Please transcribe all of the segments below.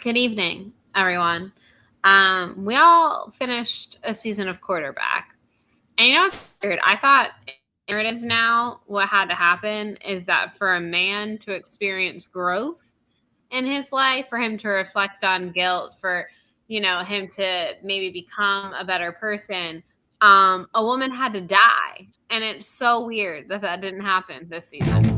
Good evening, everyone. We all finished a season of quarterback. And it's weird. I thought narratives now, what had to happen is that for a man to experience growth in his life, for him to reflect on guilt, for, him to maybe become a better person, a woman had to die. And it's so weird that that didn't happen this season.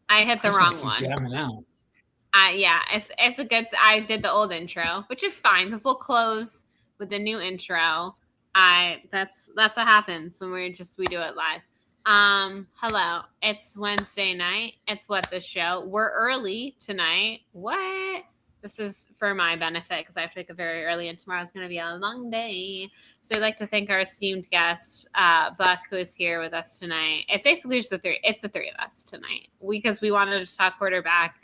I hit the wrong one. Jamming out. Yeah, it's a good. I did the old intro, which is fine because we'll close with the new intro. That's what happens when we do it live. Hello, it's Wednesday night. It's What the Show. We're early tonight. What? This is for my benefit because I have to wake up very early, and tomorrow's going to be a long day. So I'd like to thank our esteemed guest, Buck, who is here with us tonight. It's basically just the three. It's the three of us tonight because we wanted to talk quarterback,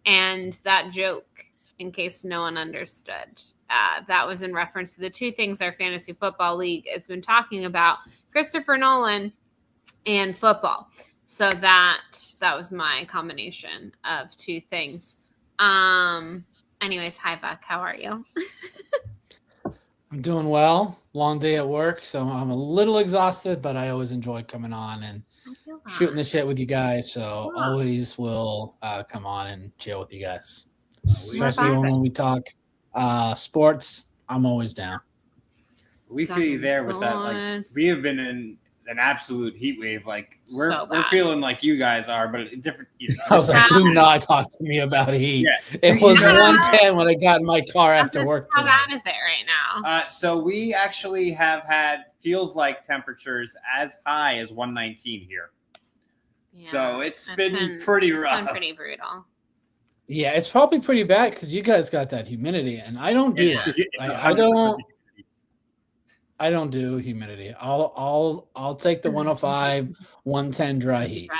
and that joke, in case no one understood, that was in reference to the two things our fantasy football league has been talking about: Christopher Nolan and football. So that was my combination of two things. Anyways, hi Buck, how are you? I'm doing well. Long day at work, so I'm a little exhausted, but I always enjoy coming on and shooting the shit with you guys. So always will come on and chill with you guys, especially when we talk sports. I'm always down. We feel you there with that. Like, we have been in an absolute heat wave. Like we're feeling like you guys are, but different. I was like, do not talk to me about heat. Yeah. It was 110 when I got in my car after work. How bad is it right now? So we actually have had feels like temperatures as high as 119 here. Yeah, so it's been pretty rough. It's been pretty brutal. Yeah, it's probably pretty bad because you guys got that humidity, and I don't do that. I don't do humidity. I'll take the 105, 110 dry heat.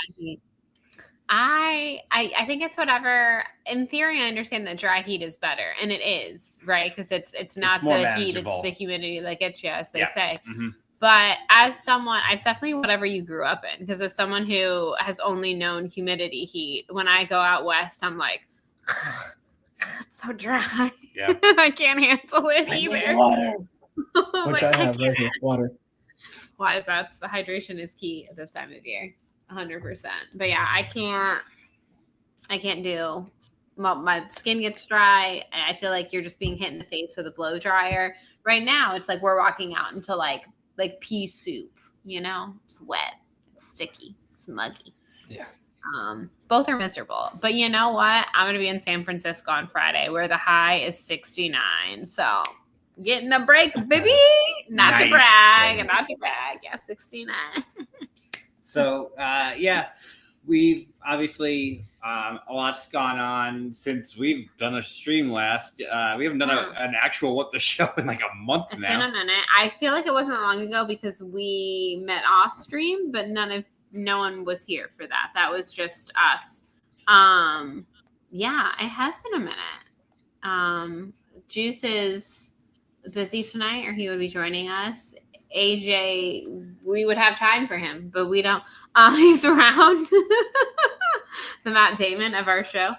I think it's whatever. In theory, I understand that dry heat is better, and it is, right? Because it's not the heat, it's the humidity that gets you, as they say. Mm-hmm. But as someone, it's definitely whatever you grew up in. Because as someone who has only known humidity heat, when I go out west, I'm like, it's so dry. Yeah. I can't handle it either. Which I have right here, water. Why is that? The hydration is key at this time of year, 100%. But yeah, I can't do. My skin gets dry. I feel like you're just being hit in the face with a blow dryer. Right now, it's like we're walking out into like pea soup. It's wet, it's sticky, it's muggy. Yeah. Both are miserable. But you know what? I'm gonna be in San Francisco on Friday, where the high is 69. So. Getting a break, baby. Not to brag. Yeah, 69. So, we've obviously a lot's gone on since we've done a stream last. We haven't done an actual What the Show in like a month now. It's been a minute. I feel like it wasn't that long ago because we met off stream, but no one was here for that. That was just us. Yeah, it has been a minute. Juice is busy tonight, or he would be joining us. AJ, we would have time for him, but we don't. He's around. The Matt Damon of our show.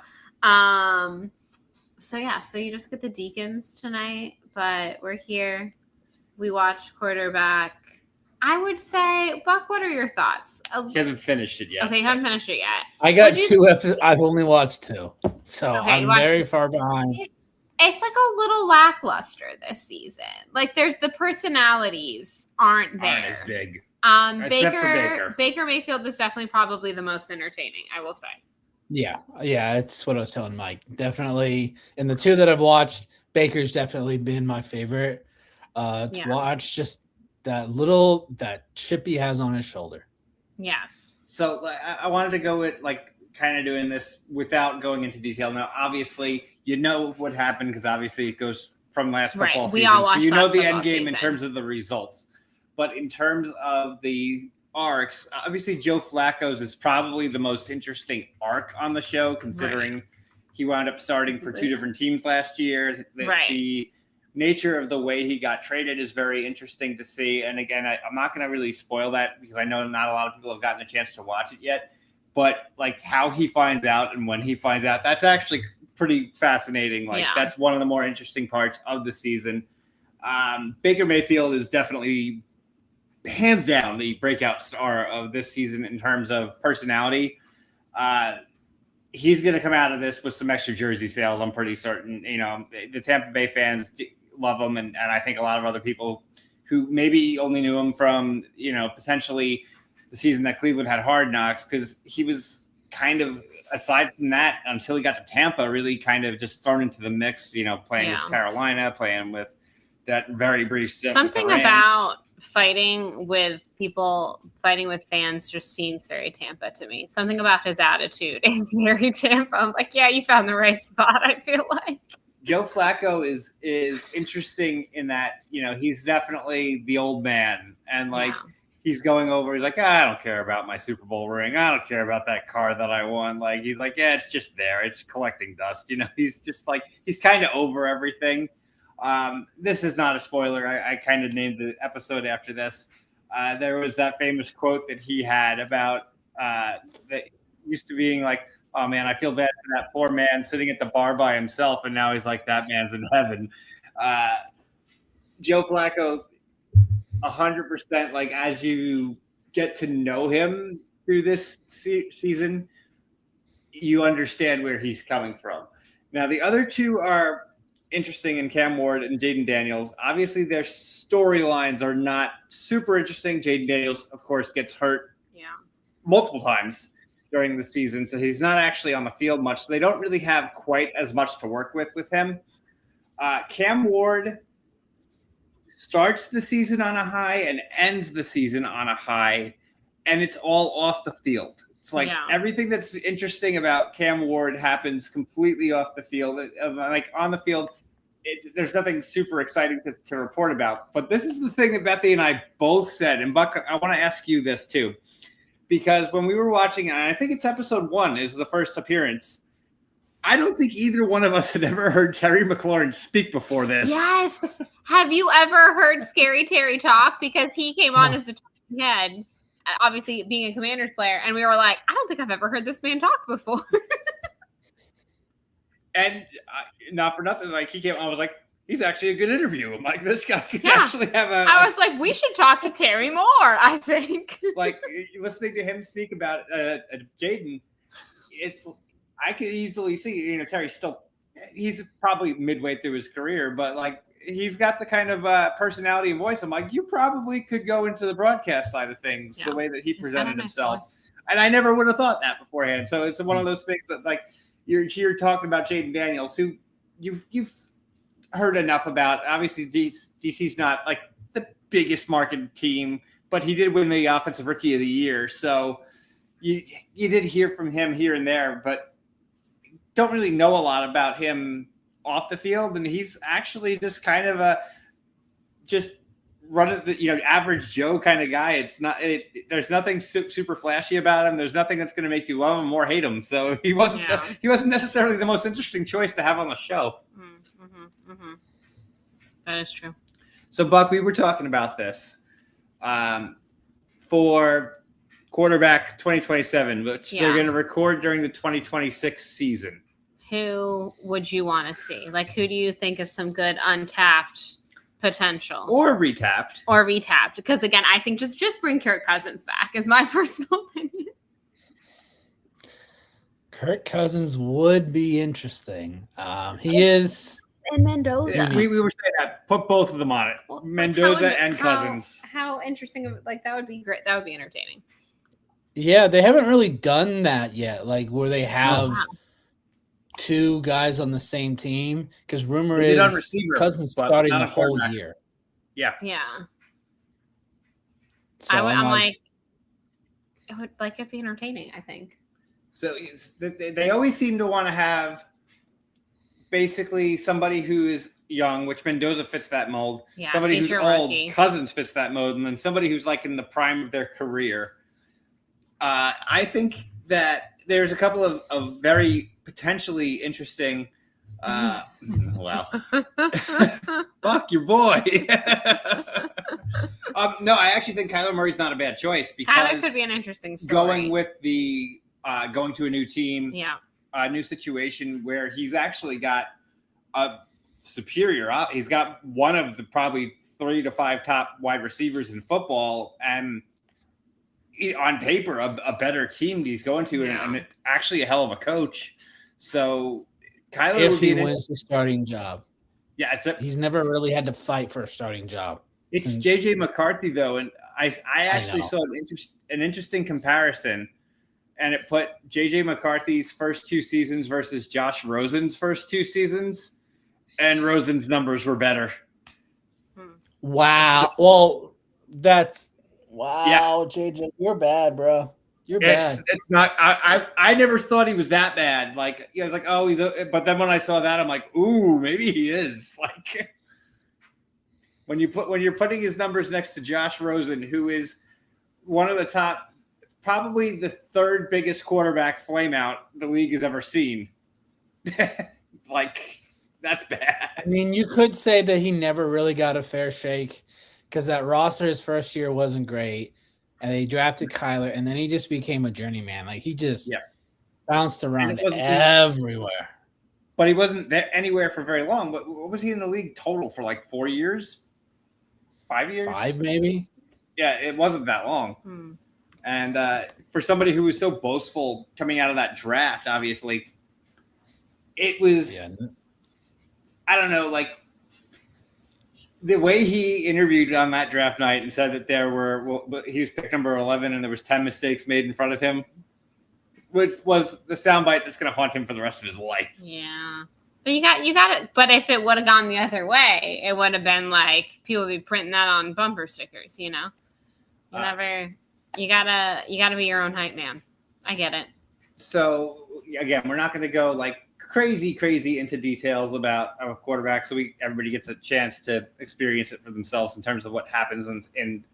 So you just get the Deacons tonight, but we're here. We watch quarterback. I would say, Buck, what are your thoughts? He hasn't finished it yet. Okay, you haven't finished it yet. I got two episodes. I've only watched two, so I'm very far behind. It's like a little lackluster this season. Like there's the personalities aren't there. Aren't as big. Baker Mayfield is definitely probably the most entertaining, I will say. Yeah, it's what I was telling Mike. Definitely in the two that I've watched, Baker's definitely been my favorite. to watch just that chip he has on his shoulder. Yes. So I wanted to go with kind of doing this without going into detail. Now, obviously, what happened because obviously it goes from last football season. All watched so the end game in terms of the results. But in terms of the arcs, obviously Joe Flacco's is probably the most interesting arc on the show, considering he wound up starting for two different teams last year. The nature of the way he got traded is very interesting to see. And again, I'm not going to really spoil that because I know not a lot of people have gotten a chance to watch it yet. But how he finds out and when he finds out, that's actually pretty fascinating. That's one of the more interesting parts of the season. Baker Mayfield is definitely hands down the breakout star of this season in terms of personality. He's going to come out of this with some extra jersey sales. I'm pretty certain. The Tampa Bay fans love him. And I think a lot of other people who maybe only knew him from, potentially the season that Cleveland had Hard Knocks, because he was kind of, aside from that, until he got to Tampa, really kind of just thrown into the mix, playing with Carolina, playing with that very brief stint. Something about fighting with fans just seems very Tampa to me. Something about his attitude is very Tampa. I'm like, yeah, you found the right spot, I feel like. Joe Flacco is interesting in that, he's definitely the old man. And he's going over, he's like, I don't care about my Super Bowl ring. I don't care about that car that I won. He's like, yeah, it's just there. It's collecting dust. He's just he's kind of over everything. This is not a spoiler. I kind of named the episode after this. There was that famous quote that he had about that used to being like, oh man, I feel bad for that poor man sitting at the bar by himself. And now he's like, that man's in heaven. Joe Flacco, 100%, as you get to know him through this season, you understand where he's coming from. Now, the other two are interesting in Cam Ward and Jaden Daniels. Obviously, their storylines are not super interesting. Jaden Daniels, of course, gets hurt multiple times during the season, so he's not actually on the field much. So they don't really have quite as much to work with him. Cam Ward starts the season on a high and ends the season on a high, and it's all off the field. It's everything that's interesting about Cam Ward happens completely off the field. On the field, there's nothing super exciting to report about. But this is the thing that Bethy and I both said. And Buck, I want to ask you this too. Because when we were watching, and I think it's episode 1 is the first appearance, I don't think either one of us had ever heard Terry McLaurin speak before this. Yes. Have you ever heard Scary Terry talk? Because he came on as the talking head, obviously being a Commanders player, and we were like, I don't think I've ever heard this man talk before. And not for nothing, he came on, I was like, he's actually a good interview. I'm like, this guy can actually have I was like, we should talk to Terry more, I think. Listening to him speak about Jaden, I could easily see, Terry's he's probably midway through his career, but he's got the kind of personality and voice. I'm like, you probably could go into the broadcast side of things the way that he presented himself. And I never would have thought that beforehand. So it's one of those things that you're here talking about Jaden Daniels, who you've heard enough about. Obviously, DC's not the biggest market team, but he did win the Offensive Rookie of the Year. So you did hear from him here and there, but don't really know a lot about him off the field. And he's actually just kind of just run the average Joe kind of guy. It's not there's nothing super flashy about him. There's nothing that's going to make you love him or hate him. So he wasn't necessarily the most interesting choice to have on the show. That is true. So Buck, we were talking about this for quarterback 2027, which they're going to record during the 2026 season. Who would you want to see? Who do you think is some good untapped potential? Or retapped. Because, again, I think just bring Kirk Cousins back is my personal opinion. Kirk Cousins would be interesting. He is... And Mendoza. We were saying that. Put both of them on it. Mendoza and Cousins. How interesting. That would be great. That would be entertaining. Yeah, they haven't really done that yet. Where they have... two guys on the same team, because rumor is Cousins starting the whole year. Yeah. So I'm like, it'd be entertaining, I think. So they always seem to want to have basically somebody who is young, which Mendoza fits that mold. Yeah, somebody he's who's old, rookie. Cousins fits that mold, and then somebody who's like in the prime of their career. I think that there's a couple of very potentially interesting. Wow. Fuck your boy. No, I actually think Kyler Murray's not a bad choice because Kyler could be an interesting story. Going with the going to a new team, a new situation where he's actually got a superior. He's got one of the probably 3 to 5 top wide receivers in football, and on paper a better team he's going to, and actually a hell of a coach. So Kyler, if he wins the starting job, he's never really had to fight for a starting job. It's JJ McCarthy though, and I actually saw an interesting comparison, and it put JJ McCarthy's first 2 seasons versus Josh Rosen's first 2 seasons, and Rosen's numbers were better. Wow. Well, that's wow, JJ, you're bad, bro. You're bad. It's not. I never thought he was that bad. Like I was like, oh, he's. But then when I saw that, I'm like, ooh, maybe he is. Like when you're putting his numbers next to Josh Rosen, who is one of the top, probably the 3rd biggest quarterback flameout the league has ever seen. Like that's bad. I mean, you could say that he never really got a fair shake because that roster his first year wasn't great. And they drafted Kyler, and then he just became a journeyman. Like he just bounced around everywhere. But he wasn't anywhere for very long. What was he in the league total for? Like 4 years, 5 years, 5 maybe. Yeah, it wasn't that long. And for somebody who was so boastful coming out of that draft, obviously, it was. Yeah. I don't know, like. The way he interviewed on that draft night and said that he was pick number 11 and there was 10 mistakes made in front of him, which was the soundbite that's going to haunt him for the rest of his life. Yeah. But you got it. But if it would have gone the other way, it would have been like people would be printing that on bumper stickers, you know? You gotta be your own hype man. I get it. So again, we're not going to go like crazy into details about a quarterback, so everybody gets a chance to experience it for themselves in terms of what happens in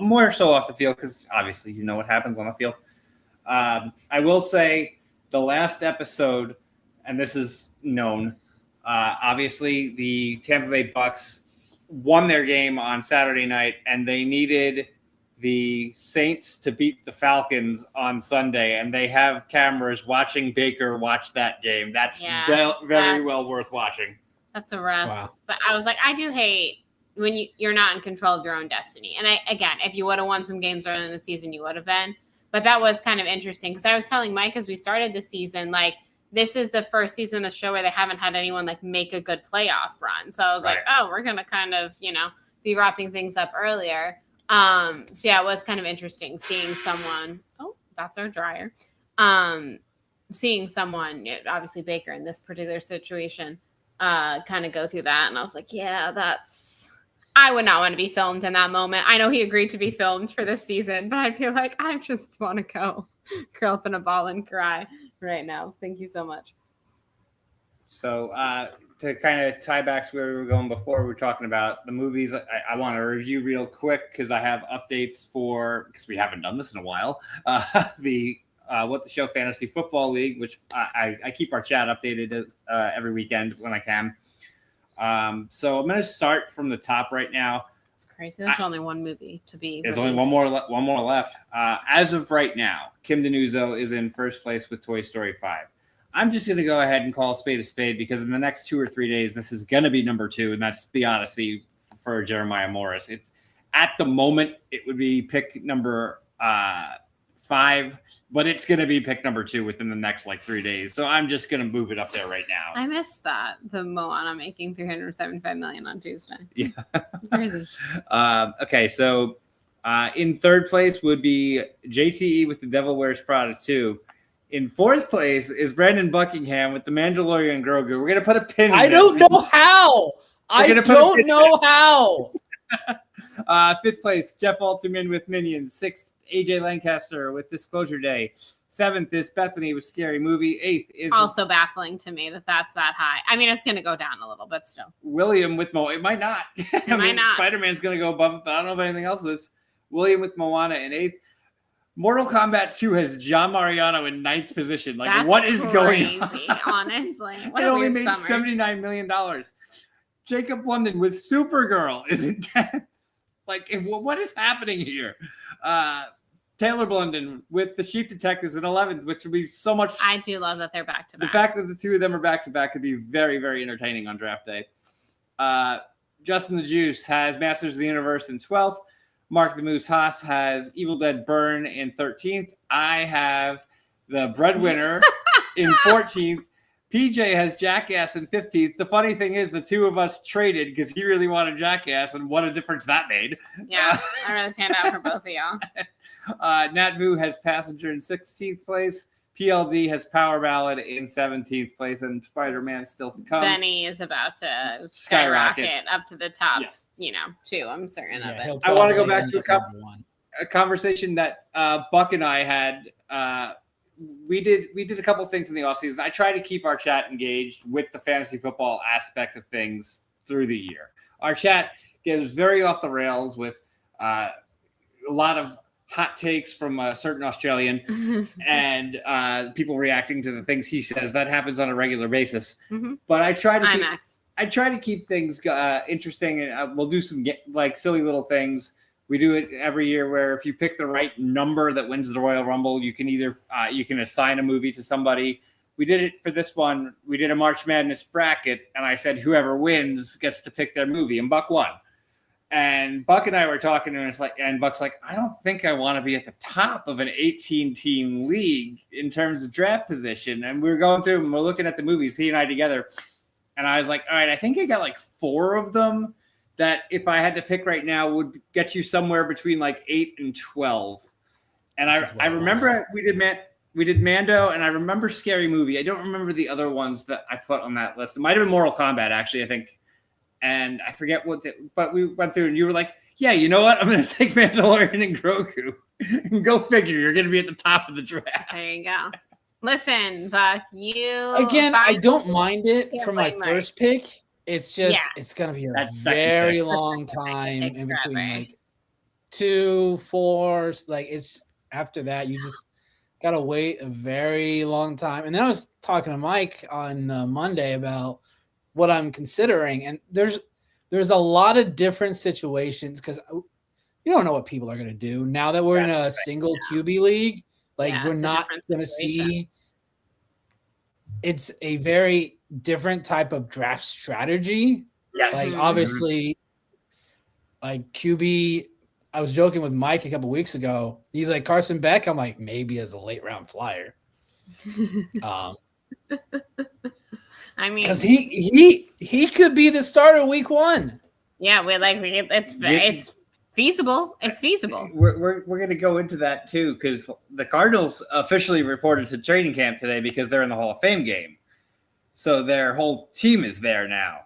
more so off the field, because obviously you know what happens on the field. I will say the last episode, and this is known, obviously the Tampa Bay Bucks won their game on Saturday night, and they needed the Saints to beat the Falcons on Sunday, and they have cameras watching Baker watch that game. That's very well worth watching. That's a rough. Wow. But I was like, I do hate when you're not in control of your own destiny. And again, if you would have won some games early in the season, you would have been. But that was kind of interesting because I was telling Mike as we started the season, like this is the first season of the show where they haven't had anyone like make a good playoff run. So I was like, oh, we're gonna kind of be wrapping things up earlier. So yeah, it was kind of interesting seeing someone. Oh, that's our dryer. Seeing someone, obviously Baker in this particular situation, kind of go through that, and I was like, yeah, I would not want to be filmed in that moment. I know he agreed to be filmed for this season, but I feel like I just want to go curl up in a ball and cry right now. Thank you so much. So to kind of tie back to where we were going before, we were talking about the movies. I want to review real quick because I have updates because we haven't done this in a while. The What the Show Fantasy Football League, which I keep our chat updated every weekend when I can. So I'm going to start from the top right now. It's crazy. There's only one movie to be. There's only one more left. As of right now, Kim Denuzzo is in first place with Toy Story 5. I'm just going to go ahead and call a spade because in the next 2 or 3 days, this is going to be number 2, and that's The Odyssey for Jeremiah Morris. At the moment, it would be pick number 5, but it's going to be pick number 2 within the next 3 days. So I'm just going to move it up there right now. I missed that. The Moana making $375 million on Tuesday. Yeah. Crazy. Okay, so in third place would be JTE with The Devil Wears Prada 2. In fourth place is Brandon Buckingham with The Mandalorian Grogu. We're going to put a pin in I don't know how. I don't know how. Fifth place, Jeff Alterman with Minions. Sixth, AJ Lancaster with Disclosure Day. Seventh is Bethany with Scary Movie. Eighth is also baffling to me that that's that high. I mean, it's going to go down a little, but still. William with Moana. It might not. Might not. Spider-Man's going to go above, but I don't know if anything else is. William with Moana in eighth. Mortal Kombat 2 has John Mariano in ninth position. Like, That's what is going on? Honestly. What It a only weird made summer. $79 million. Jacob London with Supergirl is in 10th. Like, what is happening here? Taylor Blunden with The Sheep Detectives in 11th, which would be so much. I do love that they're back to back. The fact that the two of them are back to back could be very, very entertaining on draft day. Justin the Juice has Masters of the Universe in 12th. Mark the Moose Haas has Evil Dead Burn in 13th. I have The Breadwinner in 14th. PJ has Jackass in 15th. The funny thing is the two of us traded because he really wanted Jackass, and what a difference that made. Yeah, I really stand out for both of y'all. Nat Vu has Passenger in 16th place. PLD has Power Ballad in 17th place, and Spider-Man is still to come. Benny is about to skyrocket up to the top, too. I'm certain of it. I want to go back to a conversation that Buck and I had. We did a couple of things in the offseason. I try to keep our chat engaged with the fantasy football aspect of things through the year. Our chat goes very off the rails with a lot of hot takes from a certain Australian and people reacting to the things he says. That happens on a regular basis. Mm-hmm. But I try to keep things interesting, and we'll do some silly little things. We do it every year where if you pick the right number that wins the Royal Rumble, you can either you can assign a movie to somebody. We did it for this one. We did a March Madness bracket, and I said whoever wins gets to pick their movie, and Buck won. And Buck and I were talking, and Buck's like, I don't think I want to be at the top of an 18-team league in terms of draft position. And we were going through and we're looking at the movies, he and I together. And I was like, all right, I think I got 4 of them that if I had to pick right now would get you somewhere between 8 and 12. And I remember we did Mando, and I remember Scary Movie. I don't remember the other ones that I put on that list. It might have been Mortal Kombat, actually, I think. And I forget but we went through and you were like, yeah, you know what? I'm going to take Mandalorian and Grogu. Go figure. You're going to be at the top of the draft. There you go. Listen, Buck, I don't mind it for my first pick. It's just, it's going to be a very long time in between 2, 4. It's after that, you just got to wait a very long time. And then I was talking to Mike on Monday about what I'm considering, and there's a lot of different situations because you don't know what people are going to do now that we're in a single QB league. We're not going to see. It's a very different type of draft strategy. Yes, obviously, QB. I was joking with Mike a couple weeks ago. He's like Carson Beck. I'm like maybe as a late round flyer. I mean, because he could be the starter week 1. Yeah, it's feasible. It's feasible. We're going to go into that too because the Cardinals officially reported to training camp today because they're in the Hall of Fame game, so their whole team is there now.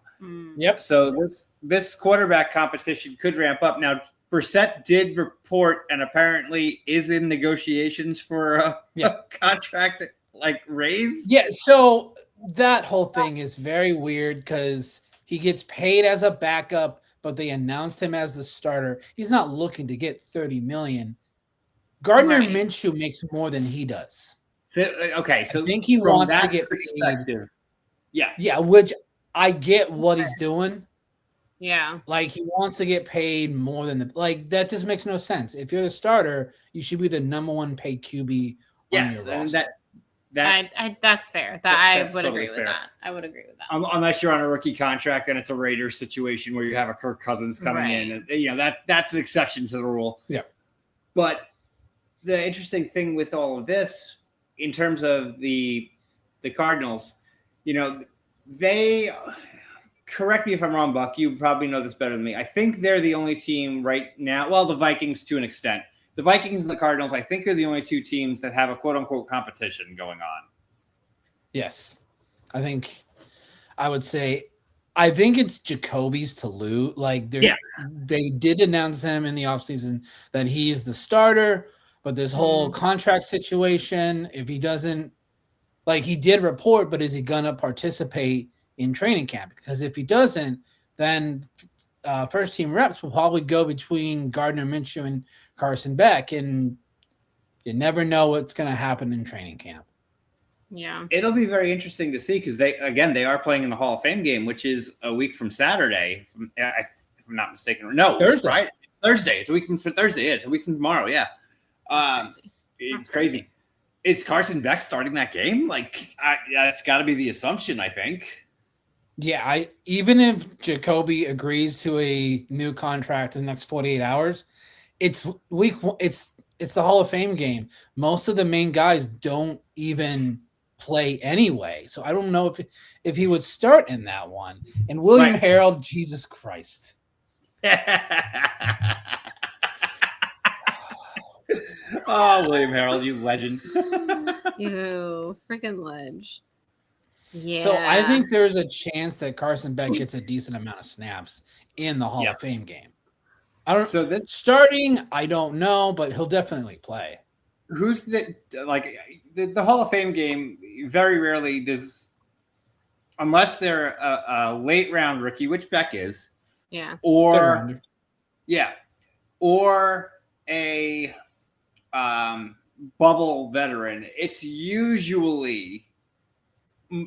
Yep. So this quarterback competition could ramp up. Now, Brissett did report and apparently is in negotiations for a contract raise. Yeah. So. That whole thing is very weird because he gets paid as a backup, but they announced him as the starter. He's not looking to get $30 million. Gardner Minshew makes more than he does. So I think he wants to get paid. Yeah, which I get what he's doing. Yeah, he wants to get paid more than that just makes no sense. If you're the starter, you should be the number 1 paid QB. Yes, and that's fair. I would agree with that. I would agree with that. Unless you're on a rookie contract and it's a Raiders situation where you have a Kirk Cousins coming in, and that's an exception to the rule. Yeah. But the interesting thing with all of this, in terms of the Cardinals, they correct me if I'm wrong, Buck. You probably know this better than me. I think they're the only team right now. Well, the Vikings to an extent. The Vikings and the Cardinals, I think, are the only 2 teams that have a quote-unquote competition going on. Yes. I think I would say I think it's Jacoby's to lose. Like they did announce him in the offseason that he's the starter, but this whole contract situation, if he doesn't, like he did report, but is he gonna participate in training camp? Because if he doesn't, then first team reps will probably go between Gardner Minshew and Carson Beck, and you never know what's gonna happen in training camp. Yeah, it'll be very interesting to see because they are playing in the Hall of Fame game, which is a week from Saturday, if I'm not mistaken. No, Thursday. Right? Thursday. It's a week from Thursday. It's a week from tomorrow. Yeah, it's crazy. Is Carson Beck starting that game? Like, that's got to be the assumption, I think. Yeah, even if Jacoby agrees to a new contract in the next 48 hours, it's the Hall of Fame game. Most of the main guys don't even play anyway, so I don't know if he would start in that one. And William Harold, Jesus Christ. Oh, William Harold, you legend. You freaking ledge. Yeah. So I think there's a chance that Carson Beck gets a decent amount of snaps in the Hall of Fame game. I don't. So starting, I don't know, but he'll definitely play. Who's the Hall of Fame game? Very rarely does, unless they're a late round rookie, which Beck is. Yeah. Or a bubble veteran. It's usually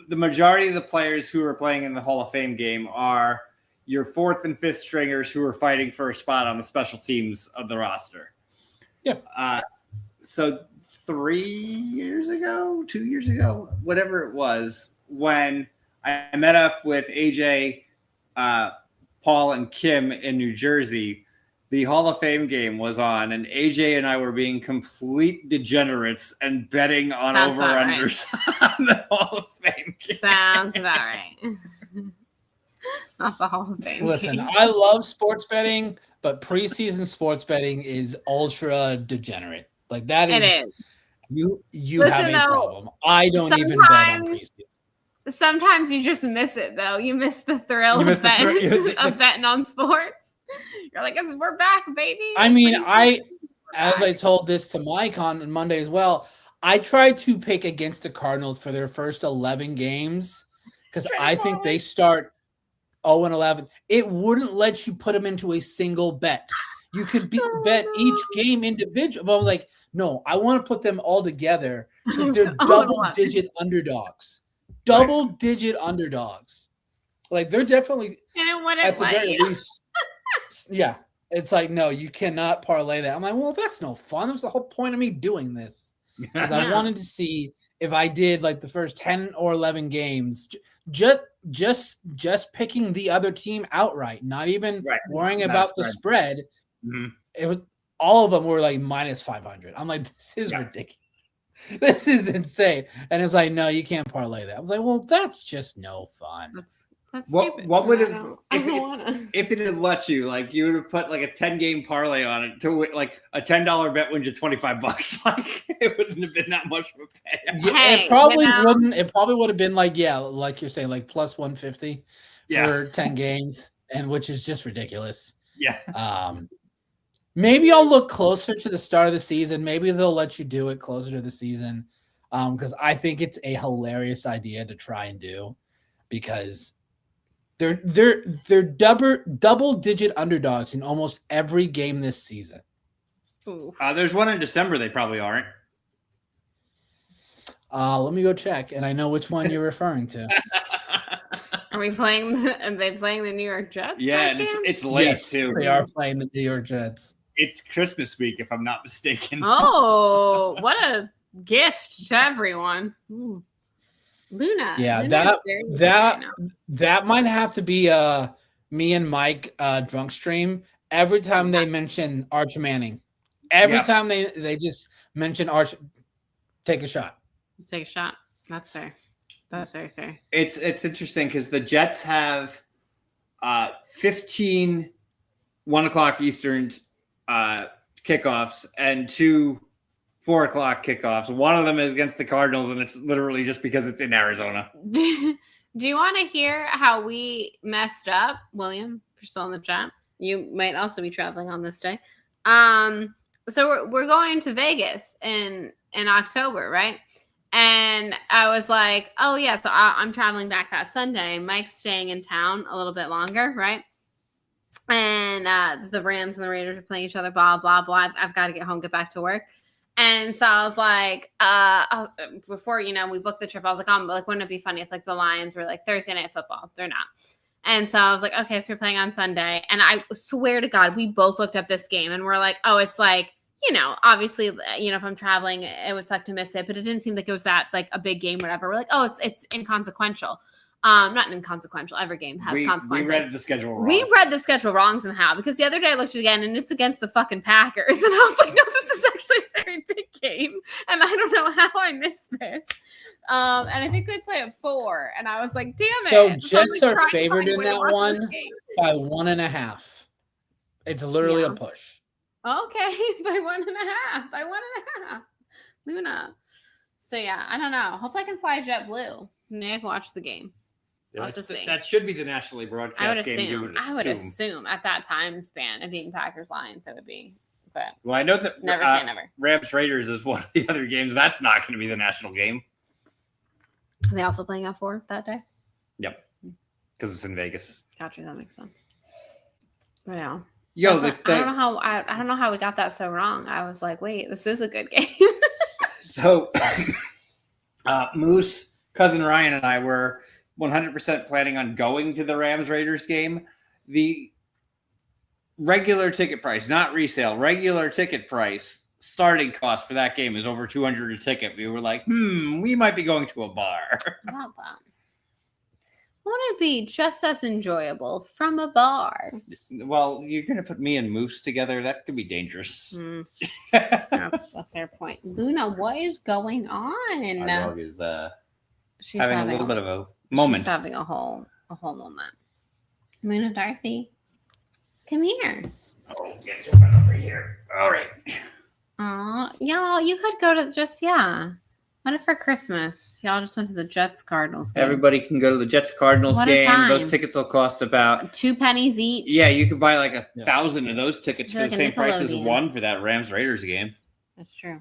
the majority of the players who are playing in the Hall of Fame game are your fourth and fifth stringers who are fighting for a spot on the special teams of the roster. Yeah. So 2 years ago, whatever it was, when I met up with AJ, Paul, and Kim in New Jersey, the Hall of Fame game was on, and AJ and I were being complete degenerates and betting on over-unders on the Hall of Fame game. Sounds about right. Not the Hall of Fame. Listen, I love sports betting, but preseason sports betting is ultra degenerate. Like that is. It is. You have a problem. I don't even bet on preseason. Sometimes you just miss it, though. You miss the thrill of betting on sports. You're like, we're back, baby. I mean, as I told this to Mike on Monday as well, I tried to pick against the Cardinals for their first 11 games because I think they start 0-11. It wouldn't let you put them into a single bet. You could bet each game individually. But I'm like, no, I want to put them all together because they're double-digit underdogs. Double-digit underdogs. Like, they're definitely at the very least. Yeah. It's like, no, you cannot parlay that. I'm like, well, that's no fun. That was the whole point of me doing this. Because I wanted to see if I did like the first 10 or 11 games, just picking the other team outright, not even worrying about the spread. Mm-hmm. It was all of them were like minus 500. I'm like, this is ridiculous. This is insane. And it's like, no, you can't parlay that. I was like, well, that's just no fun. That's stupid. What would have if it had let you, like you would have put like a 10-game parlay on it to like a $10 bet wins you $25. Like it wouldn't have been that much of a payout. Yeah, it probably wouldn't. It probably would have been like like you're saying, like plus 150 for 10 games, and which is just ridiculous. Yeah. Maybe I'll look closer to the start of the season. Maybe they'll let you do it closer to the season, because I think it's a hilarious idea to try and do, because they're double-digit underdogs in almost every game this season. There's one in December they probably aren't. Let me go check, and I know which one you're referring to. Are they playing the New York Jets? Yeah, and it's late too. They are playing the New York Jets. It's Christmas week, if I'm not mistaken. Oh, what a gift to everyone. Ooh. Luna. Yeah, Luna's that might have to be me and Mike drunk stream every time they mention Arch Manning. Every time they just mention Arch, take a shot. Take a shot. That's fair. That's very fair. It's interesting because the Jets have 15 1:00 Eastern kickoffs and 2 4:00 kickoffs. One of them is against the Cardinals, and it's literally just because it's in Arizona. Do you want to hear how we messed up, William? If you're still in the chat, you might also be traveling on this day. So we're going to Vegas in October, right? And I was like, oh yeah, so I'm traveling back that Sunday. Mike's staying in town a little bit longer, right? And the Rams and the Raiders are playing each other, blah, blah, blah. I've got to get home, get back to work. And so I was like, before, we booked the trip, I was like, wouldn't it be funny if like the Lions were like Thursday Night Football? They're not. And so I was like, okay, so we're playing on Sunday. And I swear to God, we both looked up this game and we're like, oh, it's like, obviously, if I'm traveling, it would suck to miss it. But it didn't seem like it was that like a big game, whatever. We're like, oh, it's inconsequential. Not inconsequential. Every game has consequences. We read the schedule wrong. We read the schedule wrong somehow because the other day I looked at it again and it's against the fucking Packers. And I was like, no, this is actually a very big game. And I don't know how I missed this. And I think they play at 4. And I was like, damn it. So Jets are favored in that one by 1.5. It's literally a push. Okay, by 1.5. By 1.5. Luna. So yeah, I don't know. Hopefully I can fly JetBlue. Maybe I can watch the game. That should be the nationally broadcast game. I would assume at that time span of being Packers Lions, it would be. But well, I know that never say never. Rams Raiders is one of the other games. That's not going to be the national game. Are they also playing at 4 that day? Yep, because it's in Vegas. Gotcha, that makes sense. But yeah. Yo, I don't know how we got that so wrong. I was like, wait, this is a good game. So, Moose, cousin Ryan, and I were 100% planning on going to the Rams Raiders game. The regular ticket price, not resale, regular ticket price, starting cost for that game is over $200 a ticket. We were like, we might be going to a bar. Not that. Won't it be just as enjoyable from a bar? Well, you're going to put me and Moose together. That could be dangerous. That's a fair point. Luna, what is going on? Our dog is she's having a little bit of a moment. She's having a whole moment. Luna Darcy, come here. Oh, get jumping over here. All right. Y'all, you could go to What if for Christmas y'all just went to the Jets Cardinals game? Everybody can go to the Jets Cardinals game. Those tickets will cost about 2 pennies each. Yeah, you could buy like 1,000 of those tickets for the same price as one for that Rams Raiders game. That's true.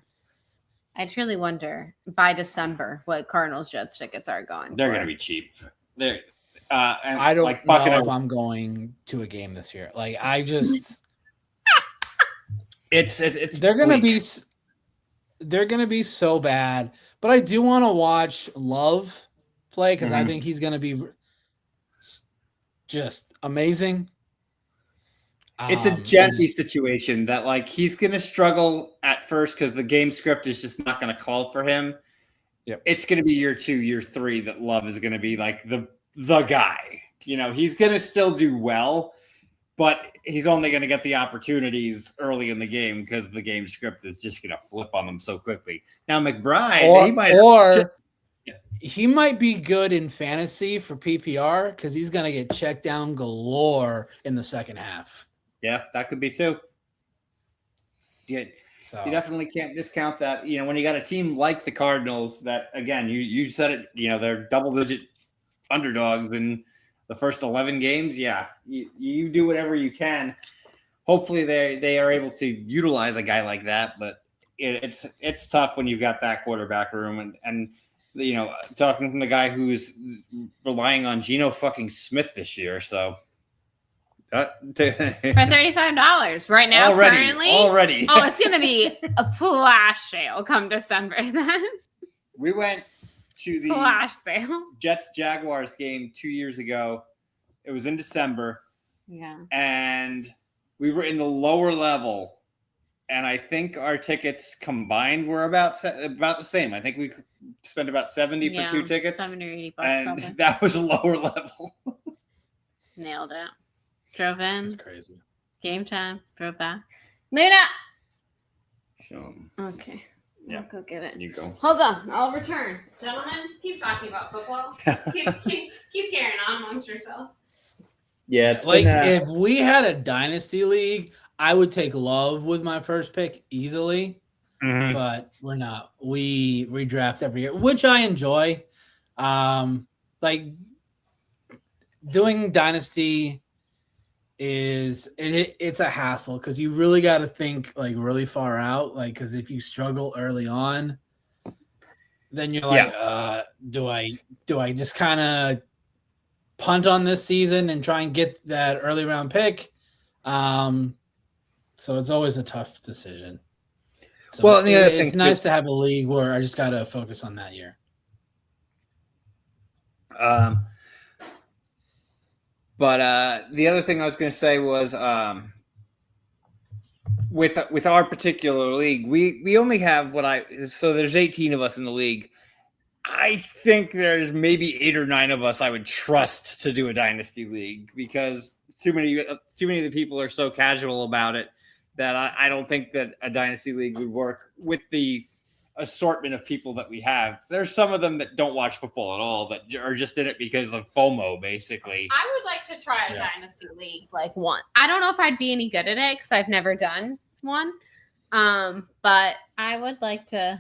I truly wonder by December what Cardinals Jets tickets are going. They're going to be cheap. And I don't know if I'm going to a game this year. Like I just, it's they're going to be so bad. But I do want to watch Love play because I think he's going to be just amazing. It's a Jesse situation that like he's going to struggle at first because the game script is just not going to call for him. Yep. It's going to be year 2, year 3 that Love is going to be like the guy. He's going to still do well, but he's only going to get the opportunities early in the game because the game script is just going to flip on them so quickly. Now McBride, he might be good in fantasy for PPR because he's going to get checked down galore in the second half. Yeah, that could be too. Yeah, so you definitely can't discount that. When you got a team like the Cardinals, that again, you said it. They're double-digit underdogs in the first 11 games. Yeah, you do whatever you can. Hopefully, they are able to utilize a guy like that. But it's tough when you've got that quarterback room and talking from the guy who's relying on Geno fucking Smith this year. So. For $35 right now, currently. Already. Oh, it's going to be a flash sale come December then. We went to the flash sale Jets-Jaguars game 2 years ago. It was in December. Yeah. And we were in the lower level. And I think our tickets combined were about the same. I think we spent about $70 for 2 tickets. 70 or 80 bucks and probably. That was lower level. Nailed it. Drove in. That's crazy. Game time. Drove back. Luna! Okay. Yeah. I'll go get it. You go. Hold on. I'll return. Gentlemen, keep talking about football. keep carrying on amongst yourselves. Yeah, it's like if we had a dynasty league, I would take Love with my first pick easily. Mm-hmm. But we're not. We redraft every year, which I enjoy. Like doing Dynasty it's a hassle because you really got to think like really far out. Like, because if you struggle early on, then you're like, do I just kind of punt on this season and try and get that early round pick? So it's always a tough decision. So well, the other it's thing nice to have a league where I just got to focus on that year. But the other thing I was going to say was with our particular league, we only have so there's 18 of us in the league. I think there's maybe 8 or 9 of us I would trust to do a dynasty league because too many of the people are so casual about it that I don't think that a dynasty league would work with the assortment of people that we have. There's some of them that don't watch football at all that are just in it because of FOMO, basically. I would like to try a dynasty league, like one. I don't know if I'd be any good at it because I've never done one. But I would like to.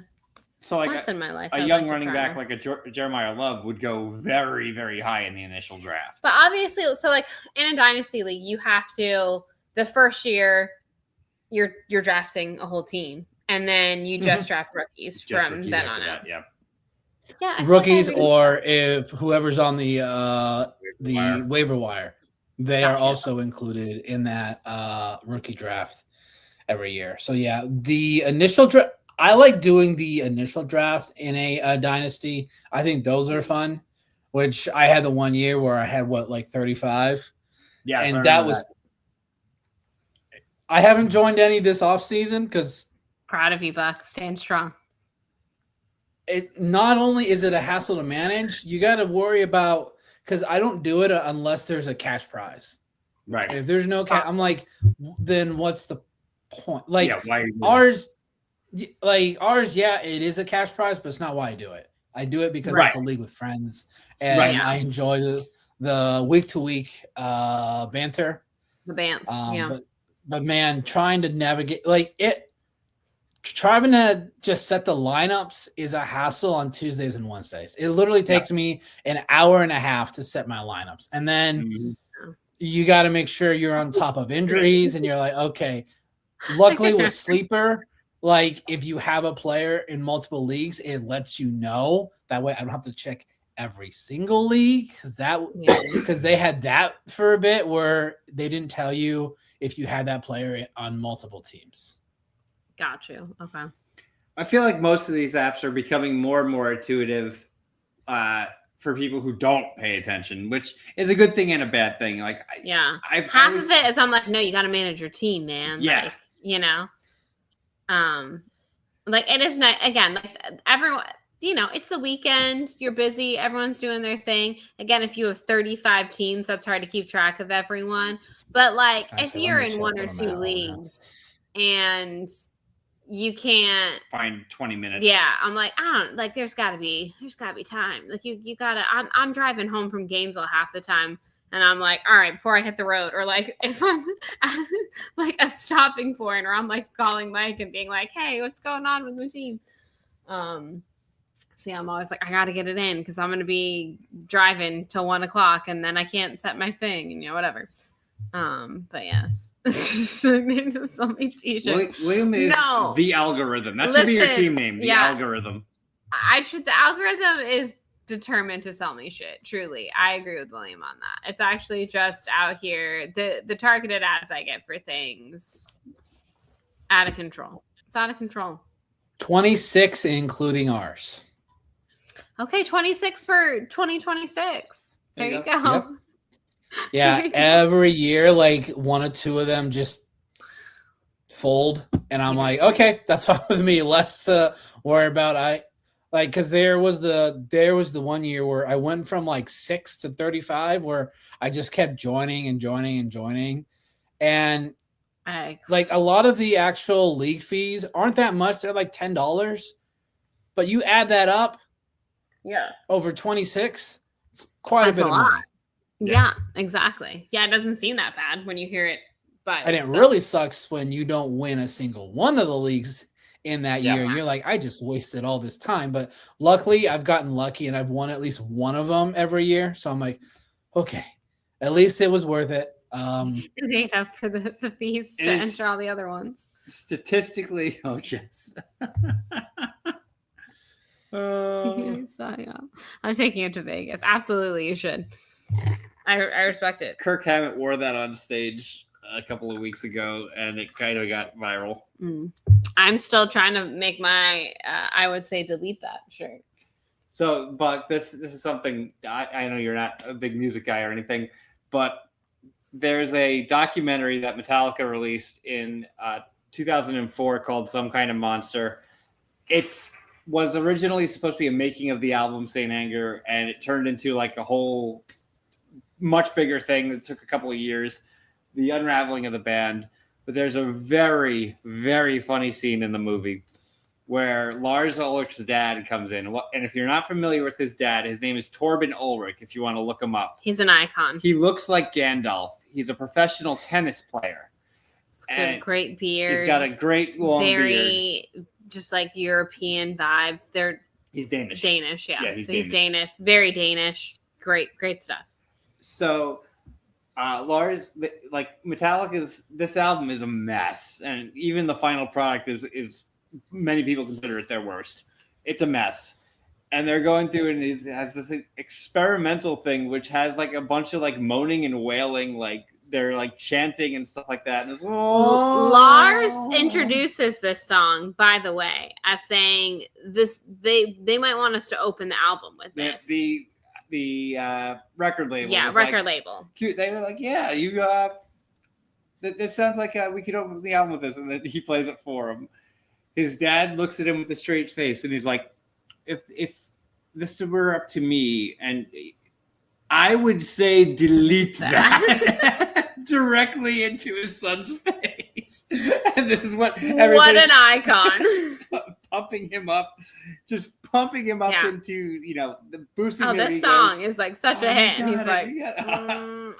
So like once in my life, a young running back like a Jeremiah Love would go very, very high in the initial draft. But obviously, so like in a dynasty league, you have to the first year you're drafting a whole team, and then you just draft rookies from then on out. Yeah, rookies or if whoever's on the waiver wire, they are also included in that rookie draft every year. So yeah, the initial draft. I like doing the initial drafts in a dynasty. I think those are fun, which I had the one year where I had, 35? Yeah. And that was – I haven't joined any this offseason because – proud of you, Buck. Stand strong. It not only is it a hassle to manage, you got to worry about – because I don't do it unless there's a cash prize. Right. If there's no cash – I'm like, then what's the point? Like why are you ours – it is a cash prize, but it's not why I do it. I do it because it's a league with friends, and I enjoy the week to week banter. The bants, but man, trying to navigate trying to just set the lineups is a hassle on Tuesdays and Wednesdays. It literally takes me an hour and a half to set my lineups, and then you got to make sure you're on top of injuries, and you're like, okay. Luckily, with Sleeper. Like, if you have a player in multiple leagues, it lets you know. That way I don't have to check every single league because they had that for a bit where they didn't tell you if you had that player on multiple teams. Got you. Okay. I feel like most of these apps are becoming more and more intuitive for people who don't pay attention, which is a good thing and a bad thing. Like, half of it is I'm like, no, you got to manage your team, man. Yeah. Like, like it is not again, like everyone, it's the weekend, you're busy, everyone's doing their thing. Again, if you have 35 teams, that's hard to keep track of everyone. But like if you're in one or two leagues and you can't find 20 minutes. Yeah. I'm like, there's gotta be time. Like you gotta, I'm driving home from Gainesville half the time. And I'm like, all right, before I hit the road, or like if I'm at like a stopping point, or I'm like calling Mike and being like, hey, what's going on with my team? I'm always like, I got to get it in because I'm going to be driving till 1:00 and then I can't set my thing and William whatever. is the algorithm. That should be your team name, the algorithm. The algorithm is determined to sell me shit. Truly, I agree with William on that. It's actually just out here the targeted ads I get for things out of control. It's out of control. 26 including ours. Okay, 26 for 2026. There you go. Yep. Yeah, every year like one or two of them just fold, and I'm like, okay, that's fine with me. Less to worry about. Because there was the 1 year where I went from like 6 to 35 where I just kept joining, and like a lot of the actual league fees aren't that much. They're like $10, but you add that up, over 26, it's quite a bit of money. Yeah, exactly. Yeah, it doesn't seem that bad when you hear it, but it really sucks when you don't win a single one of the leagues in that year. You're like, I just wasted all this time. But luckily I've gotten lucky and I've won at least one of them every year. So I'm like, okay, at least it was worth it. It made up for the fees to enter all the other ones. Statistically, oh yes. I'm taking it to Vegas. Absolutely, you should. I respect it. Kirk Hammett wore that on stage a couple of weeks ago, and it kind of got viral. I'm still trying to make my, I would say, delete that shirt. So, but this is something, I know you're not a big music guy or anything, but there's a documentary that Metallica released in 2004 called Some Kind of Monster. It was originally supposed to be a making of the album Saint Anger, and it turned into like a whole much bigger thing that took a couple of years, the unraveling of the band. But there's a very, very funny scene in the movie where Lars Ulrich's dad comes in. And if you're not familiar with his dad, his name is Torben Ulrich, if you want to look him up. He's an icon. He looks like Gandalf. He's a professional tennis player. Good, great beard. He's got a great long beard. Just like European vibes. He's Danish. Danish, yeah. He's Danish. Very Danish. Great stuff. So Lars, like this album is a mess. And even the final product is many people consider it their worst. It's a mess. And they're going through and it has this experimental thing, which has like a bunch of like moaning and wailing, like they're like chanting and stuff like that. And Lars introduces this song, by the way, as saying this. They might want us to open the album with this. The record label. Yeah, record label. Cute. They were like, yeah, you. This sounds like we could open the album with this, and then he plays it for him. His dad looks at him with a straight face, and he's like, "If this were up to me, and I would say delete that directly into his son's face." And this is what an icon. pumping him up into, the boosting. Oh, this song is like such a hit. And he's like,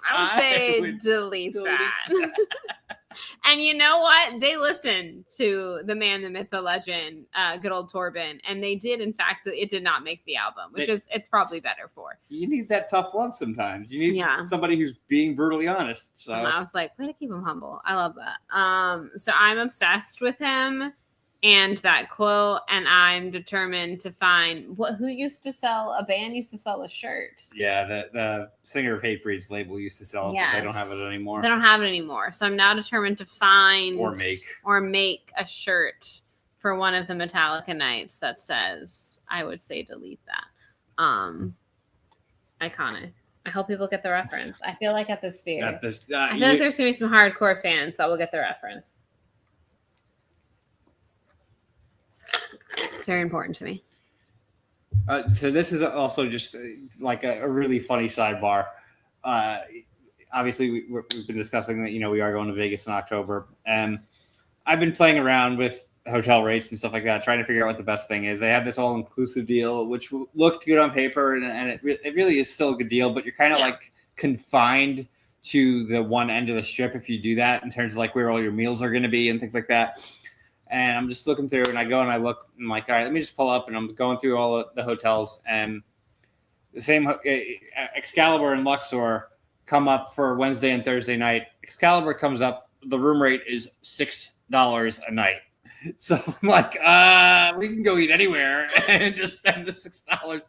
I would say delete that. And you know what? They listened to the man, the myth, the legend, good old Torben, and they did. In fact, it did not make the album, which it's probably better for. You need that tough love sometimes. You need somebody who's being brutally honest. So and I was like, way to keep him humble. I love that. So I'm obsessed with him and that quote, and I'm determined to find who used to sell a shirt. Yeah, the Singer of Hatebreed's label used to sell it, but they don't have it anymore. They don't have it anymore. So I'm now determined to find or make a shirt for one of the Metallica nights that says, I would say delete that. Iconic. I hope people get the reference. I feel like at this Sphere. I feel like there's going to be some hardcore fans that will get the reference. It's very important to me. So this is also just like a really funny sidebar. Obviously, we've been discussing that, we are going to Vegas in October. And I've been playing around with hotel rates and stuff like that, trying to figure out what the best thing is. They have this all-inclusive deal, which looked good on paper, and it really is still a good deal, but you're kind of like confined to the one end of the strip if you do that in terms of like where all your meals are going to be and things like that. And I'm just looking through, and I go and I look, and I'm like, all right, let me just pull up, and I'm going through all of the hotels, and the same Excalibur and Luxor come up for Wednesday and Thursday night. Excalibur comes up, the room rate is $6 a night. So I'm like, we can go eat anywhere and just spend the $6.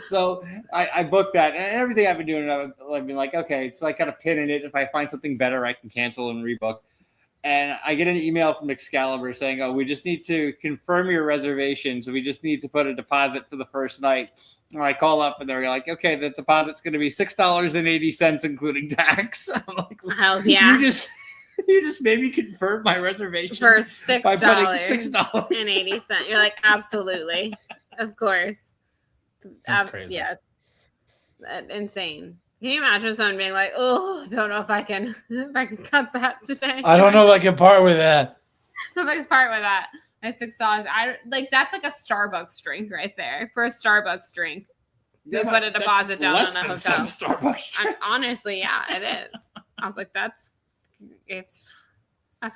So I booked that, and everything I've been doing, I've been like, okay, so I got a pin in it. If I find something better, I can cancel and rebook. And I get an email from Excalibur saying, we just need to confirm your reservation. So we just need to put a deposit for the first night. And I call up and they're like, okay, the deposit's going to be $6.80, including tax. I'm like, hell yeah. You just made me confirm my reservation for $6 by putting $6.80. You're like, absolutely. Of course. That's crazy. Yeah. Insane. Can you imagine someone being like, "Oh, don't know if I can cut that today. I don't know if I can part with that. If I can part with that. My $6. That's like a Starbucks drink right there. For a Starbucks drink, you put a deposit down on a hotel. Starbucks honestly, yeah, it is. I was like, that's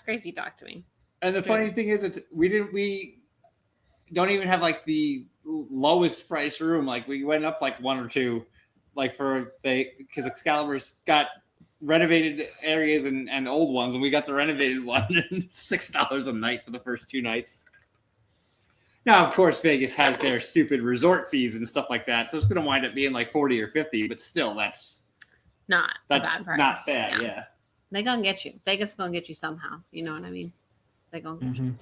crazy talk to me. And the funny thing is, we don't even have like the lowest price room. Like we went up like one or two. because Excalibur's got renovated areas and old ones, and we got the renovated one, and $6 a night for the first 2 nights. Now, of course, Vegas has their stupid resort fees and stuff like that, so it's going to wind up being like 40 or 50, but still, that's not bad price. Not bad, yeah. They're going to get you. Vegas is going to get you somehow. You know what I mean? They're going to get you.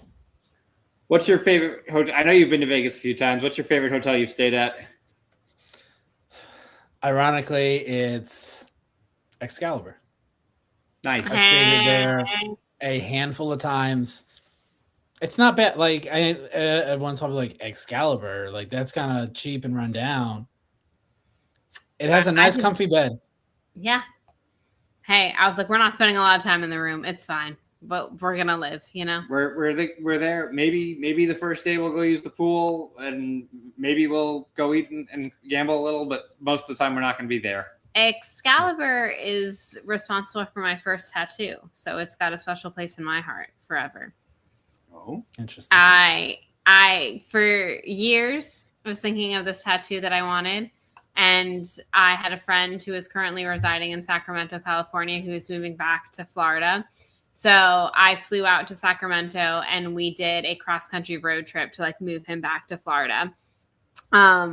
What's your favorite hotel? I know you've been to Vegas a few times. What's your favorite hotel you've stayed at? Ironically, it's Excalibur. Nice. I've stayed there a handful of times. It's not bad. Like everyone's probably like Excalibur, like that's kind of cheap and run down. It has a nice, comfy bed. Yeah. Hey, I was like, we're not spending a lot of time in the room. It's fine, but we're gonna live. You know. We're there. Maybe the first day we'll go use the pool, and maybe we'll go eat and gamble a little. But most of the time, we're not going to be there. Excalibur is responsible for my first tattoo, so it's got a special place in my heart forever. Oh, interesting. I for years was thinking of this tattoo that I wanted, and I had a friend who is currently residing in Sacramento, California, who is moving back to Florida. So I flew out to Sacramento, and we did a cross-country road trip to like move him back to Florida,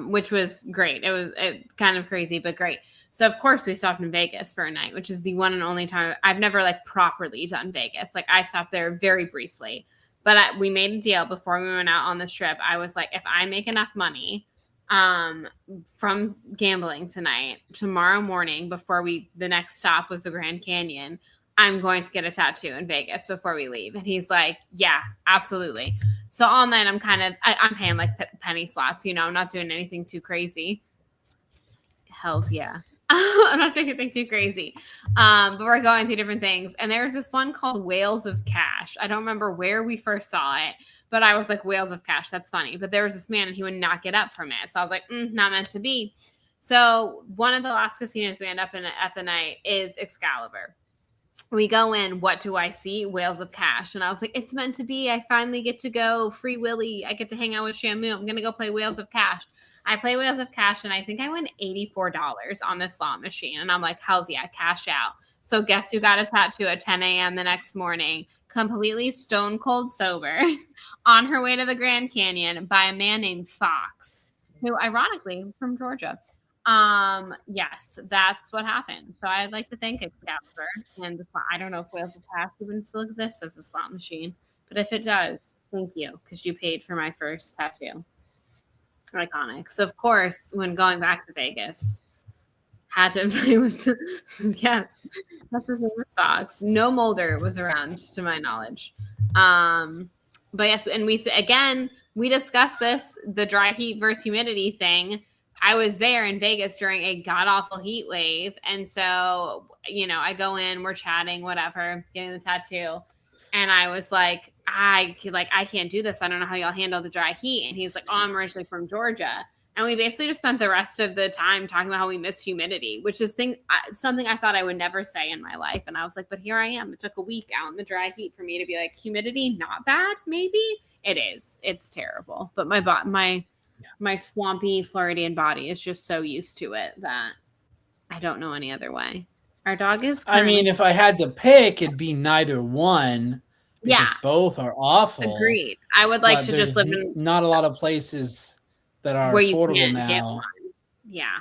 which was great. It was kind of crazy, but great. So of course we stopped in Vegas for a night, which is the one and only time I've never like properly done Vegas. Like I stopped there very briefly, but we made a deal before we went out on this trip. I was like, if I make enough money from gambling tonight, tomorrow morning before the next stop was the Grand Canyon, I'm going to get a tattoo in Vegas before we leave. And he's like, yeah, absolutely. So all night I'm I'm paying like penny slots, you know, I'm not doing anything too crazy. Hells yeah. I'm not doing anything too crazy. But we're going through different things. And there's this one called Whales of Cash. I don't remember where we first saw it, but I was like, Whales of Cash, that's funny. But there was this man and he would not get up from it. So I was like, not meant to be. So one of the last casinos we end up in at the night is Excalibur. We go in, what do I see? Whales of Cash. And I was like, it's meant to be. I finally get to go Free Willy. I get to hang out with Shamu. I'm going to go play Whales of Cash. I play Whales of Cash, and I think I won $84 on this slot machine. And I'm like, hells yeah, cash out. So guess who got a tattoo at 10 a.m. the next morning, completely stone cold sober, on her way to the Grand Canyon by a man named Fox, who ironically was from Georgia. Yes, that's what happened. So I'd like to thank Excalibur. And I don't know if Whales of Cash even still exists as a slot machine, but if it does, thank you, because you paid for my first tattoo. Iconic. So of course, when going back to Vegas, had to play with yes, that's his name was Fox. No Mulder was around to my knowledge. But yes, and we discussed this, the dry heat versus humidity thing. I was there in Vegas during a god awful heat wave, and so I go in, we're chatting, whatever, getting the tattoo, and I was like, I can't do this. I don't know how y'all handle the dry heat. And he's like, oh, I'm originally from Georgia. And we basically just spent the rest of the time talking about how we miss humidity, which is something I thought I would never say in my life. And I was like, but here I am. It took a week out in the dry heat for me to be like, humidity, not bad, maybe? It is. It's terrible. But my swampy Floridian body is just so used to it that I don't know any other way. Our dog is if I had to pick, it'd be neither one. Because both are awful. Agreed. I would like to just live in not a lot of places that are affordable now. Yeah.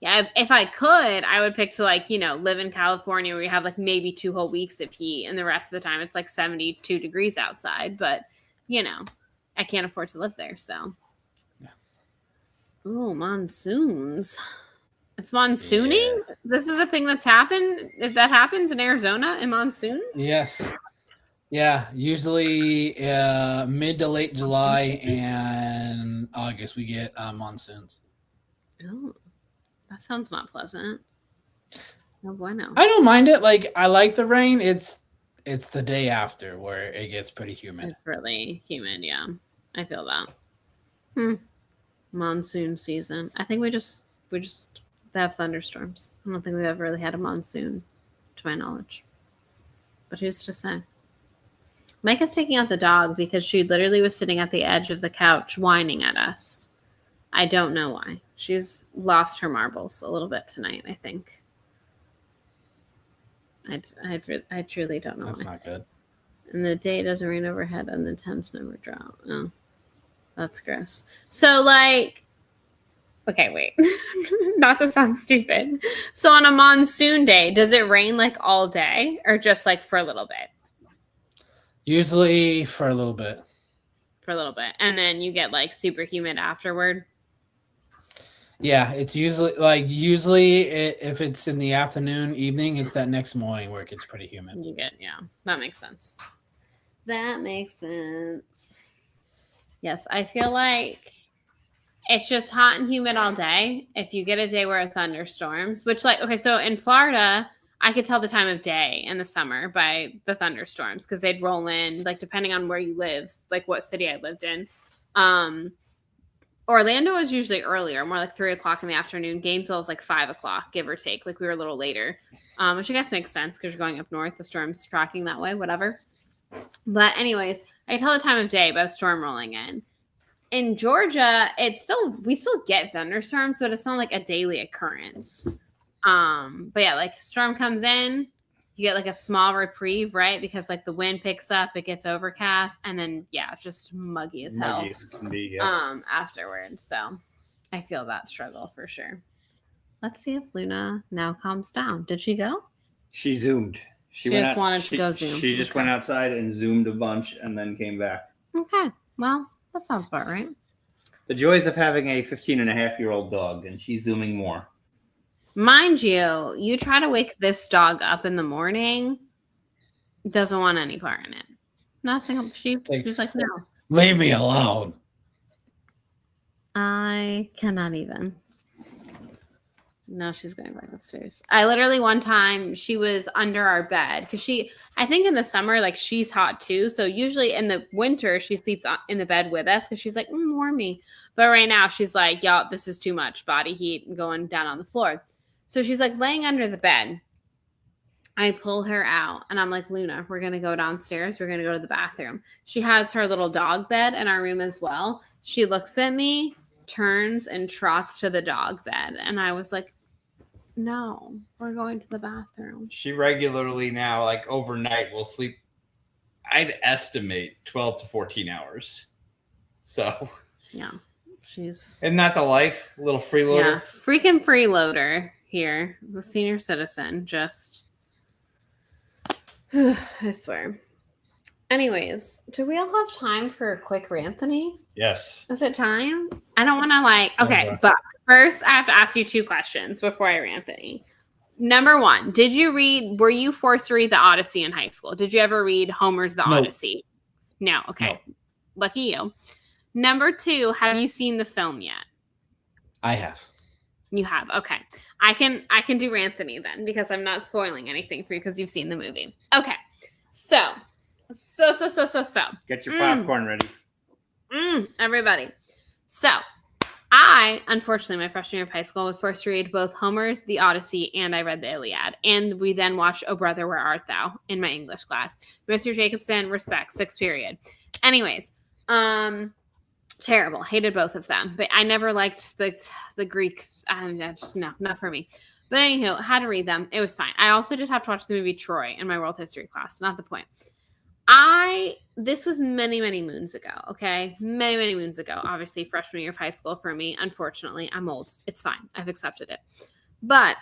Yeah. If I could, I would pick to live in California where you have like maybe 2 whole weeks of heat, and the rest of the time it's like 72 degrees outside. But I can't afford to live there. So, oh, monsoons. It's monsooning. Yeah. This is a thing that's happened. If that happens in Arizona in monsoons. Yes. Yeah, usually mid to late July and August we get monsoons. Oh, that sounds not pleasant. No bueno. I don't mind it. Like I like the rain. It's the day after where it gets pretty humid. It's really humid. Yeah, I feel that. Monsoon season. I think we just have thunderstorms. I don't think we've ever really had a monsoon, to my knowledge. But who's to say? Micah's taking out the dog because she literally was sitting at the edge of the couch whining at us. I don't know why. She's lost her marbles a little bit tonight, I think. I truly don't know That's why. not good. And the day doesn't rain overhead and the temps never drop. Oh, that's gross. So, like, okay, wait. Not to sound stupid. So on a monsoon day, does it rain like all day or just like for a little bit? Usually for a little bit. For a little bit. And then you get like super humid afterward? Yeah, it's usually if it's in the afternoon, evening, it's that next morning where it gets pretty humid. You get, yeah, that makes sense. That makes sense. Yes, I feel like it's just hot and humid all day. If you get a day where it thunderstorms, which like, okay, so in Florida, I could tell the time of day in the summer by the thunderstorms because they'd roll in, like depending on where you live, like what city I lived in. Orlando is usually earlier, more like 3 o'clock in the afternoon. Gainesville is like 5 o'clock, give or take. Like we were a little later, which I guess makes sense because you're going up north. The storm's tracking that way, whatever. But anyways, I can tell the time of day by the storm rolling in. In Georgia, we still get thunderstorms, but it's not like a daily occurrence. But yeah, like storm comes in, you get like a small reprieve, right? Because like the wind picks up, it gets overcast, and then yeah, just muggy as hell. Muggy as can be, yeah. Afterwards. So I feel that struggle for sure. Let's see if Luna now calms down. Did she go? She zoomed. She just wanted to go zoom. She just went outside and zoomed a bunch and then came back. Okay. Well, that sounds about right. The joys of having a 15-and-a-half-year-old dog, and she's zooming more. Mind you try to wake this dog up in the morning, doesn't want any part in it. Not a single she's like, no. Leave me alone. I cannot even. No, she's going back upstairs. I literally one time she was under our bed because I think in the summer, like she's hot too. So usually in the winter, she sleeps in the bed with us because she's like, warm me. But right now she's like, y'all, this is too much body heat going down on the floor. So she's like laying under the bed. I pull her out and I'm like, Luna, we're going to go downstairs. We're going to go to the bathroom. She has her little dog bed in our room as well. She looks at me, turns and trots to the dog bed. And I was like, no, we're going to the bathroom. She regularly now, like overnight, will sleep, I'd estimate 12 to 14 hours. So, yeah, isn't that the life? A little freeloader? Yeah, freaking freeloader here. The senior citizen just, I swear. Anyways, do we all have time for a quick Ranthony? Yes. Is it time? I don't want to okay, but first I have to ask you 2 questions before I Ranthony. Number 1, were you forced to read the Odyssey in high school? Did you ever read Homer's The Odyssey? No. Okay. No. Lucky you. Number 2, have you seen the film yet? I have. You have. Okay. I can do Ranthony then because I'm not spoiling anything for you because you've seen the movie. Okay. So. Get your popcorn ready. Everybody. So, I, unfortunately, my freshman year of high school was forced to read both Homer's The Odyssey and I read the Iliad. And we then watched Oh Brother, Where Art Thou in my English class. Mr. Jacobson, respect, 6th period. Anyways, terrible. Hated both of them. But I never liked the Greek. Just no, not for me. But anywho, had to read them. It was fine. I also did have to watch the movie Troy in my world history class. Not the point. This was many, many moons ago, okay? Many, many moons ago. Obviously, freshman year of high school for me. Unfortunately, I'm old. It's fine. I've accepted it. But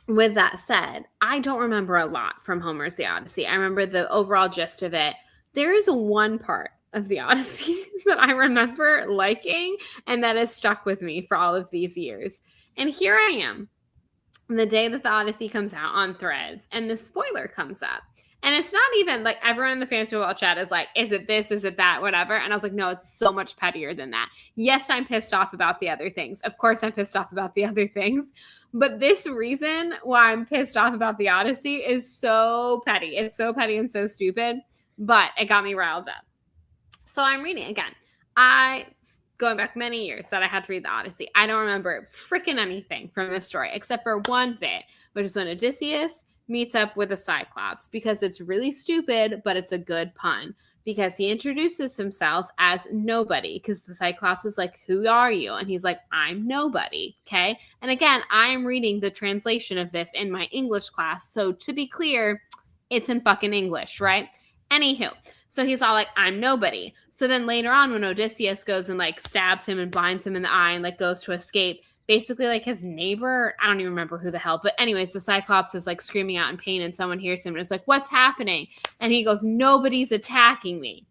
with that said, I don't remember a lot from Homer's The Odyssey. I remember the overall gist of it. There is one part of The Odyssey that I remember liking, and that has stuck with me for all of these years. And here I am, the day that The Odyssey comes out on Threads, and the spoiler comes up. And it's not even like everyone in the fantasy football chat is like, is it this? Is it that? Whatever. And I was like, no, it's so much pettier than that. Yes, I'm pissed off about the other things. Of course, I'm pissed off about the other things. But this reason why I'm pissed off about the Odyssey is so petty. It's so petty and so stupid. But it got me riled up. So I'm reading again. Going back many years that I had to read the Odyssey. I don't remember freaking anything from this story except for one bit, which is when Odysseus meets up with a Cyclops because it's really stupid, but it's a good pun. Because he introduces himself as nobody, because the Cyclops is like, who are you? And he's like, I'm nobody, okay? And again, I am reading the translation of this in my English class, so to be clear, it's in fucking English, right? Anywho, so he's all like, I'm nobody. So then later on, when Odysseus goes and like stabs him and blinds him in the eye and like goes to escape, basically like his neighbor, I don't even remember who the hell, but anyways, the Cyclops is like screaming out in pain and someone hears him and is like, what's happening? And he goes, nobody's attacking me.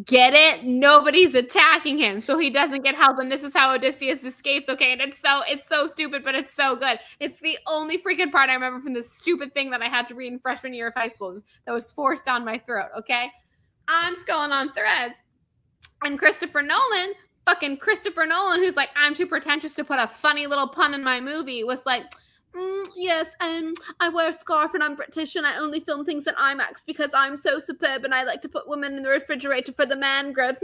Get it? Nobody's attacking him. So he doesn't get help. And this is how Odysseus escapes. Okay. And it's so stupid, but it's so good. It's the only freaking part I remember from this stupid thing that I had to read in freshman year of high school that was forced down my throat. Okay. I'm scrolling on Threads and fucking Christopher Nolan, who's like, I'm too pretentious to put a funny little pun in my movie, was like, yes, I wear a scarf and I'm British and I only film things at IMAX because I'm so superb and I like to put women in the refrigerator for the man growth.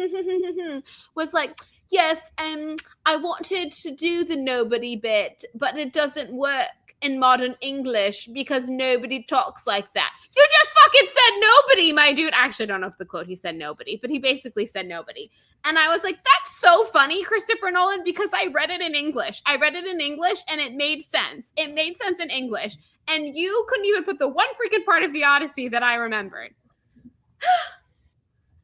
Was like, yes, I wanted to do the nobody bit, but it doesn't work in modern English because nobody talks like that. You just fucking said nobody, my dude. Actually, I don't know if the quote he said nobody, but he basically said nobody. And I was like, that's so funny, Christopher Nolan, because I read it in English. I read it in English and it made sense. It made sense in English. And you couldn't even put the one freaking part of the Odyssey that I remembered.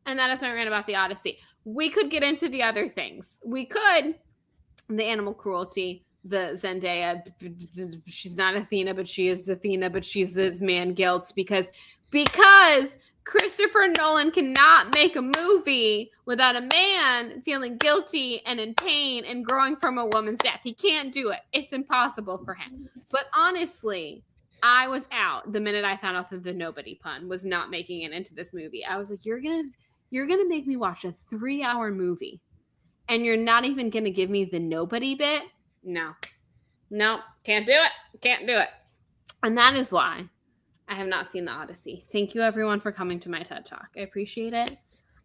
And that is my rant about the Odyssey. We could get into the other things. We could, the animal cruelty, the Zendaya, she's not Athena, but she is Athena, but she's this man guilt because Christopher Nolan cannot make a movie without a man feeling guilty and in pain and growing from a woman's death. He can't do it. It's impossible for him. But honestly, I was out the minute I found out that the nobody pun was not making it into this movie. I was like, you're gonna make me watch a 3-hour movie and you're not even gonna give me the nobody bit? No, can't do it. And that is why I have not seen the Odyssey. Thank you, everyone, for coming to my TED Talk. I appreciate it.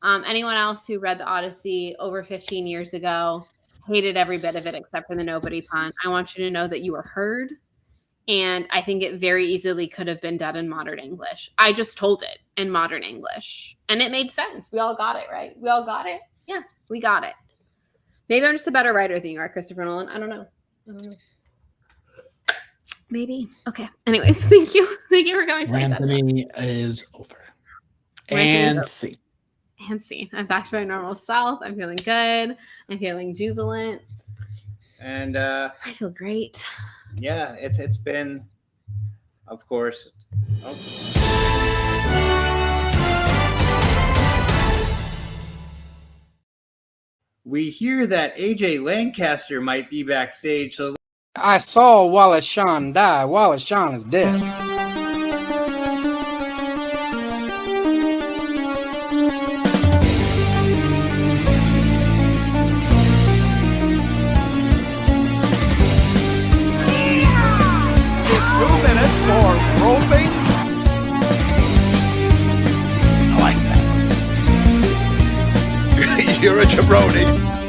Anyone else who read the Odyssey over 15 years ago, hated every bit of it except for the nobody pun, I want you to know that you were heard. And I think it very easily could have been done in modern English. I just told it in modern English. And it made sense. We all got it, right? We all got it? Yeah, we got it. Maybe I'm just a better writer than you are, Christopher Nolan. I don't know. Maybe. Okay. Anyways, thank you. Thank you for coming to Ranthony is over. And scene. And scene. I'm back to my normal self. I'm feeling good. I'm feeling jubilant. And I feel great. Yeah, it's been, of course. Oh. We hear that AJ Lancaster might be backstage, so I saw Wallace Shawn die. Wallace Shawn is dead. It's 2 minutes for roping. I like that. You're a jabroni.